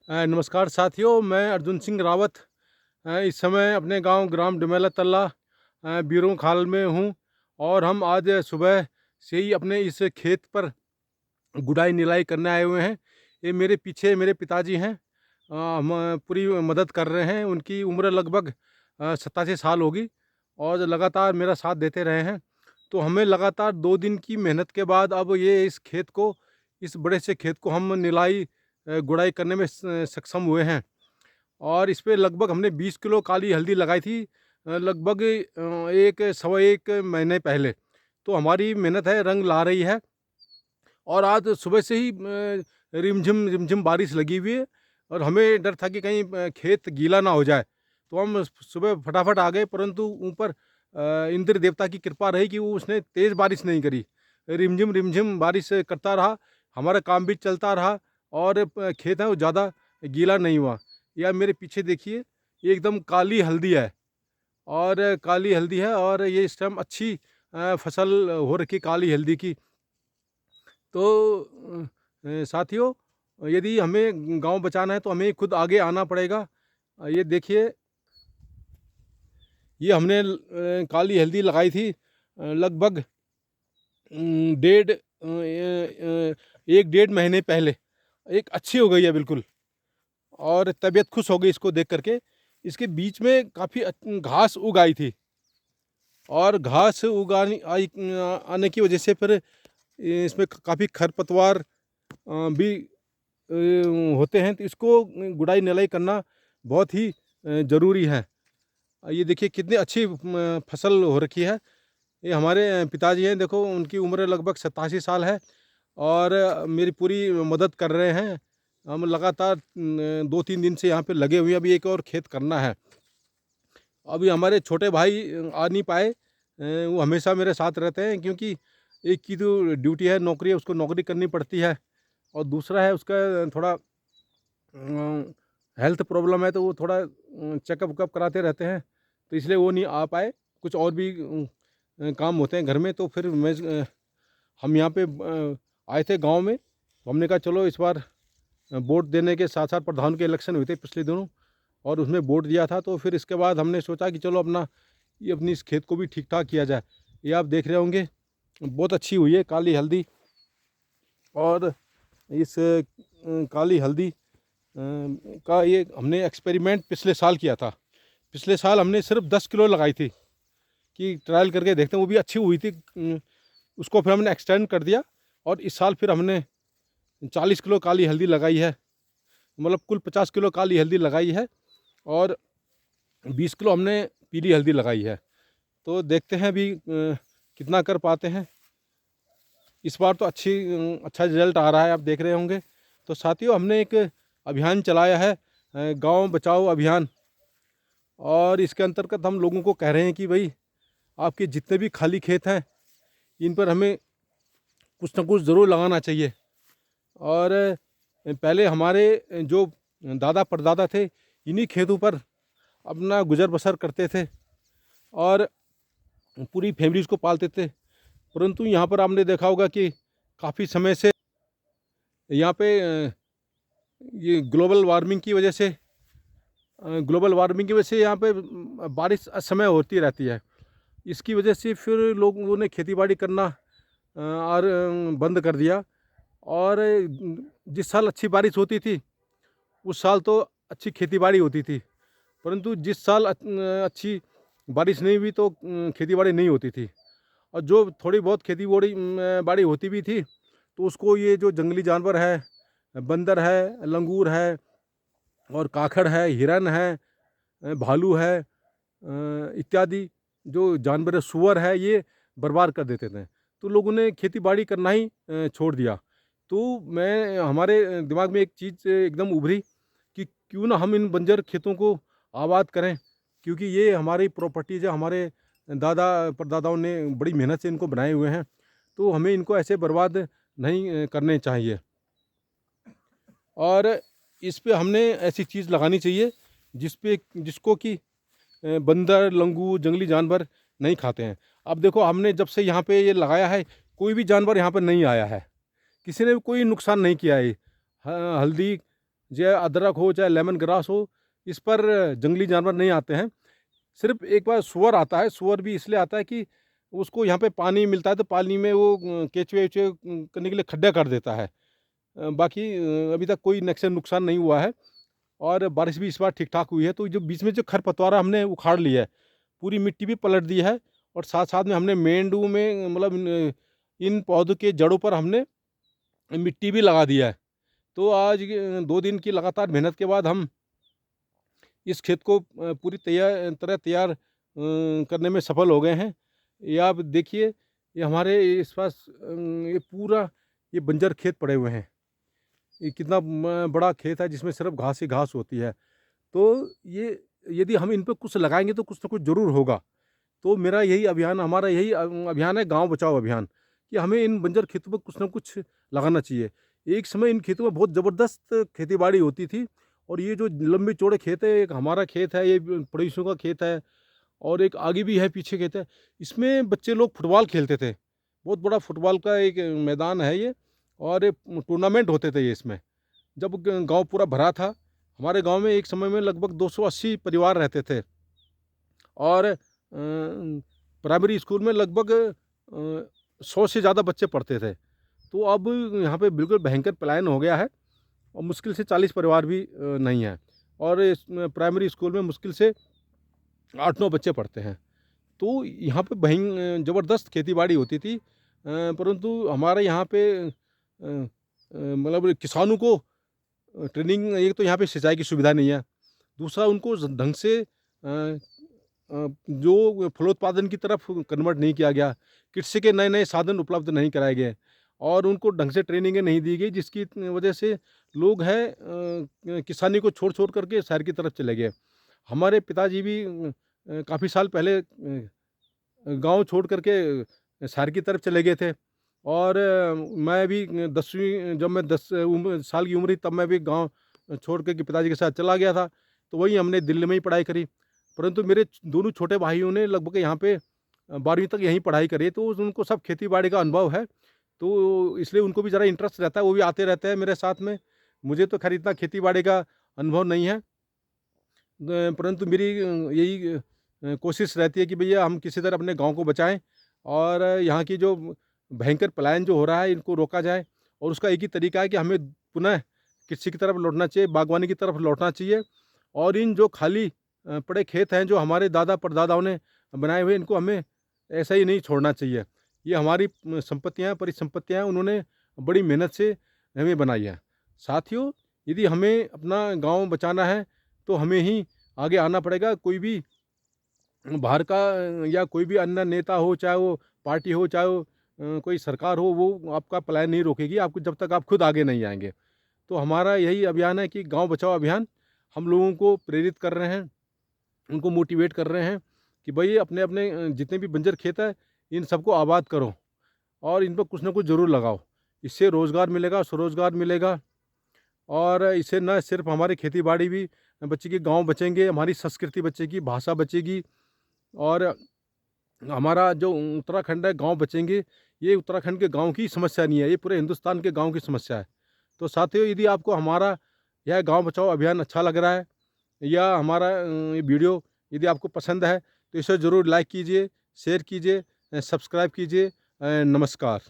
नमस्कार साथियों, मैं अर्जुन सिंह रावत इस समय अपने गांव ग्राम डुमेला तल्ला बीरों खाल में हूं। और हम आज सुबह से ही अपने इस खेत पर गुड़ाई निराई करने आए हुए हैं। ये मेरे पीछे मेरे पिताजी हैं। हम पूरी मदद कर रहे हैं। उनकी उम्र लगभग 87 साल होगी और लगातार मेरा साथ देते रहे हैं। तो हमें लगातार 2 दिन की मेहनत के बाद अब ये इस बड़े से खेत को हम गुड़ाई करने में सक्षम हुए हैं। और इस पे लगभग हमने 20 किलो काली हल्दी लगाई थी लगभग 1 सवा 1 महीने पहले। तो हमारी मेहनत है रंग ला रही है। और आज सुबह से ही रिमझिम रिमझिम बारिश लगी हुई है और हमें डर था कि कहीं खेत गीला ना हो जाए। तो हम सुबह फटाफट आ गए, परंतु ऊपर इंद्र देवता की कृपा रही कि वो उसने तेज़ बारिश नहीं करी। रिमझिम रिमझिम बारिश करता रहा, हमारा काम भी चलता रहा और खेत है वो ज़्यादा गीला नहीं हुआ। या मेरे पीछे देखिए, ये एकदम काली हल्दी है और काली हल्दी है और ये इस टाइम अच्छी फसल हो रखी काली हल्दी की। तो साथियों, यदि हमें गांव बचाना है तो हमें खुद आगे आना पड़ेगा। ये देखिए, ये हमने काली हल्दी लगाई थी लगभग डेढ़ 1 डेढ़ महीने पहले। एक अच्छी हो गई है बिल्कुल और तबीयत खुश हो गई इसको देख करके। इसके बीच में काफ़ी घास उग आई थी और घास आने की वजह से फिर इसमें काफ़ी खरपतवार भी होते हैं। तो इसको गुड़ाई निराई करना बहुत ही ज़रूरी है। ये देखिए कितनी अच्छी फसल हो रखी है। ये हमारे पिताजी हैं, देखो उनकी उम्र लगभग 87 साल है और मेरी पूरी मदद कर रहे हैं। हम लगातार 2-3 दिन से यहाँ पे लगे हुए हैं। अभी एक और खेत करना है। अभी हमारे छोटे भाई आ नहीं पाए। वो हमेशा मेरे साथ रहते हैं क्योंकि एक की तो ड्यूटी है, नौकरी है, उसको नौकरी करनी पड़ती है और दूसरा है उसका थोड़ा हेल्थ प्रॉब्लम है, तो वो थोड़ा चेकअप वकअप कराते रहते हैं, तो इसलिए वो नहीं आ पाए। कुछ और भी काम होते हैं घर में। तो फिर हम यहाँ पे आए थे गांव में। तो हमने कहा चलो इस बार वोट देने के साथ साथ प्रधान के इलेक्शन हुए थे पिछले दिनों और उसमें वोट दिया था। तो फिर इसके बाद हमने सोचा कि चलो अपनी इस खेत को भी ठीक ठाक किया जाए। ये आप देख रहे होंगे बहुत अच्छी हुई है काली हल्दी। और इस काली हल्दी का ये हमने एक्सपेरिमेंट पिछले साल किया था। पिछले साल हमने सिर्फ 10 किलो लगाई थी कि ट्रायल करके देखते हैं, वो भी अच्छी हुई थी। उसको फिर हमने एक्सटेंड कर दिया और इस साल फिर हमने 40 किलो काली हल्दी लगाई है। मतलब कुल 50 किलो काली हल्दी लगाई है और 20 किलो हमने पीली हल्दी लगाई है। तो देखते हैं अभी कितना कर पाते हैं। इस बार तो अच्छा रिजल्ट आ रहा है, आप देख रहे होंगे। तो साथियों, हमने एक अभियान चलाया है, गांव बचाओ अभियान। और इसके अंतर्गत हम लोगों को कह रहे हैं कि भाई आपके जितने भी खाली खेत हैं इन पर हमें कुछ ना कुछ ज़रूर लगाना चाहिए। और पहले हमारे जो दादा परदादा थे इन्हीं खेतों पर अपना गुजर बसर करते थे और पूरी फैमिलीज़ को पालते थे। परंतु यहाँ पर आपने देखा होगा कि काफ़ी समय से यहाँ पे ये ग्लोबल वार्मिंग की वजह से यहाँ पे बारिश असमय होती रहती है। इसकी वजह से फिर लोगों ने खेती बाड़ी करना बंद कर दिया। और जिस साल अच्छी बारिश होती थी उस साल तो अच्छी खेती बाड़ी होती थी, परंतु जिस साल अच्छी बारिश नहीं हुई तो खेती बाड़ी नहीं होती थी। और जो थोड़ी बहुत खेती बाड़ी होती भी थी तो उसको ये जो जंगली जानवर है, बंदर है, लंगूर है और काखड़ है, हिरन है, भालू है इत्यादि जो जानवर है, सूअर है, ये बर्बाद कर देते थे। तो लोगों ने खेती बाड़ी करना ही छोड़ दिया। तो हमारे दिमाग में एक चीज़ एकदम उभरी कि क्यों ना हम इन बंजर खेतों को आबाद करें, क्योंकि ये हमारी प्रॉपर्टीज है, हमारे दादा परदादाओं ने बड़ी मेहनत से इनको बनाए हुए हैं। तो हमें इनको ऐसे बर्बाद नहीं करने चाहिए। और इस पे हमने ऐसी चीज़ लगानी चाहिए जिसको कि बंदर, लंगूर, जंगली जानवर नहीं खाते हैं। अब देखो, हमने जब से यहाँ पे ये लगाया है कोई भी जानवर यहाँ पर नहीं आया है, किसी ने भी कोई नुकसान नहीं किया है। हल्दी चाहे अदरक हो, चाहे लेमन ग्रास हो, इस पर जंगली जानवर नहीं आते हैं। सिर्फ एक बार सूअर आता है, सूअर भी इसलिए आता है कि उसको यहाँ पे पानी मिलता है, तो पानी में वो केंचुए-वेचुए करने के लिए खड्डा कर देता है। बाकी अभी तक कोई नुकसान नहीं हुआ है और बारिश भी इस बार ठीक-ठाक हुई है, तो जो बीच में जो खरपतवार हमने उखाड़ लिया है, पूरी मिट्टी भी पलट दी है और साथ-साथ में हमने मेंडू में मतलब इन पौधों के जड़ों पर हमने मिट्टी भी लगा दिया है। तो आज 2 दिन की लगातार मेहनत के बाद हम इस खेत को पूरी तैयार करने में सफल हो गए हैं। ये आप देखिए, ये हमारे इस पास ये पूरा ये बंजर खेत पड़े हुए हैं। ये कितना बड़ा खेत है जिसमें सिर्फ घास ही घास होती है। तो ये यदि हम इन पे कुछ लगाएँगे तो कुछ ना कुछ ज़रूर होगा। तो मेरा यही अभियान, हमारा यही अभियान है, गाँव बचाओ अभियान, कि हमें इन बंजर खेतों पे कुछ ना कुछ लगाना चाहिए। एक समय इन खेतों में बहुत ज़बरदस्त खेती-बाड़ी होती थी और ये जो लंबे चौड़े खेत है, एक हमारा खेत है, ये पड़ोसियों का खेत है और एक आगे भी है, पीछे खेत है। इसमें बच्चे लोग फुटबॉल खेलते थे। बहुत बड़ा फुटबॉल का एक मैदान है ये और टूर्नामेंट होते थे ये इसमें। जब गाँव पूरा भरा था, हमारे गाँव में एक समय में लगभग 280 परिवार रहते थे और प्राइमरी स्कूल में लगभग 100 से ज़्यादा बच्चे पढ़ते थे। तो अब यहाँ पे बिल्कुल भयंकर पलायन हो गया है और मुश्किल से 40 परिवार भी नहीं है और इस प्राइमरी स्कूल में मुश्किल से 8-9 बच्चे पढ़ते हैं। तो यहाँ पे ज़बरदस्त खेती-बाड़ी होती थी, परंतु हमारे यहाँ पे मतलब किसानों को ट्रेनिंग, एक तो यहाँ पे सिंचाई की सुविधा नहीं है, दूसरा उनको ढंग से जो फलोत्पादन की तरफ कन्वर्ट नहीं किया गया, कृषि के नए-नए साधन उपलब्ध नहीं कराए गए और उनको ढंग से ट्रेनिंगें नहीं दी गई, जिसकी वजह से लोग हैं किसानी को छोड़-छोड़ करके शहर की तरफ चले गए। हमारे पिताजी भी काफ़ी साल पहले गाँव छोड़ करके शहर की तरफ चले गए थे और मैं भी 10वीं, जब मैं 10 साल की उम्र थी, तब मैं भी गाँव छोड़ के पिताजी के साथ चला गया था। तो वहीं हमने दिल्ली में ही पढ़ाई करी। परंतु मेरे दोनों छोटे भाइयों ने लगभग यहाँ पे 12वीं तक यहीं पढ़ाई करी है, तो उनको सब खेती-बाड़ी का अनुभव है। तो इसलिए उनको भी ज़रा इंटरेस्ट रहता है, वो भी आते रहते हैं मेरे साथ में। मुझे तो खैर इतना खेती-बाड़ी का अनुभव नहीं है। परंतु मेरी यही कोशिश रहती है कि भैया हम किसी तरह अपने गाँव को बचाएँ और यहाँ की जो भयंकर पलायन जो हो रहा है, इनको रोका जाए और उसका एक ही तरीका है कि हमें पुनः कृषि की तरफ लौटना चाहिए, बागवानी की तरफ लौटना चाहिए और इन जो खाली पड़े खेत हैं, जो हमारे दादा-परदादाओं ने बनाए हुए, इनको हमें ऐसा ही नहीं छोड़ना चाहिए। ये हमारी संपत्तियाँ, परिसंपत्तियाँ हैं, उन्होंने बड़ी मेहनत से हमें बनाई है। साथियों, यदि हमें अपना गाँव बचाना है, तो हमें ही आगे आना पड़ेगा। कोई भी बाहर का या कोई भी अन्य नेता हो, चाहे वो पार्टी हो, चाहे वो कोई सरकार हो, वो आपका पलायन नहीं रोकेगी आपको, जब तक आप खुद आगे नहीं आएँगे। तो हमारा यही अभियान है कि गाँव बचाओ अभियान, हम लोगों को प्रेरित कर रहे हैं, उनको मोटिवेट कर रहे हैं कि भई अपने-अपने जितने भी बंजर खेत है, इन सबको आबाद करो और इन पर कुछ ना कुछ ज़रूर लगाओ। इससे रोज़गार मिलेगा, स्वरोज़गार मिलेगा और इससे न सिर्फ हमारी खेती-बाड़ी भी बचेगी, गाँव बचेंगे, हमारी संस्कृति बचेगी, भाषा बचेगी और हमारा जो उत्तराखंड है, गाँव बचेंगे। ये उत्तराखंड के गाँव की समस्या नहीं है, ये पूरे हिंदुस्तान के गाँव की समस्या है। तो साथियों, यदि आपको हमारा यह गाँव बचाओ अभियान अच्छा लग रहा है या हमारा ये वीडियो यदि आपको पसंद है, तो इसे ज़रूर लाइक कीजिए, शेयर कीजिए, सब्सक्राइब कीजिए। नमस्कार।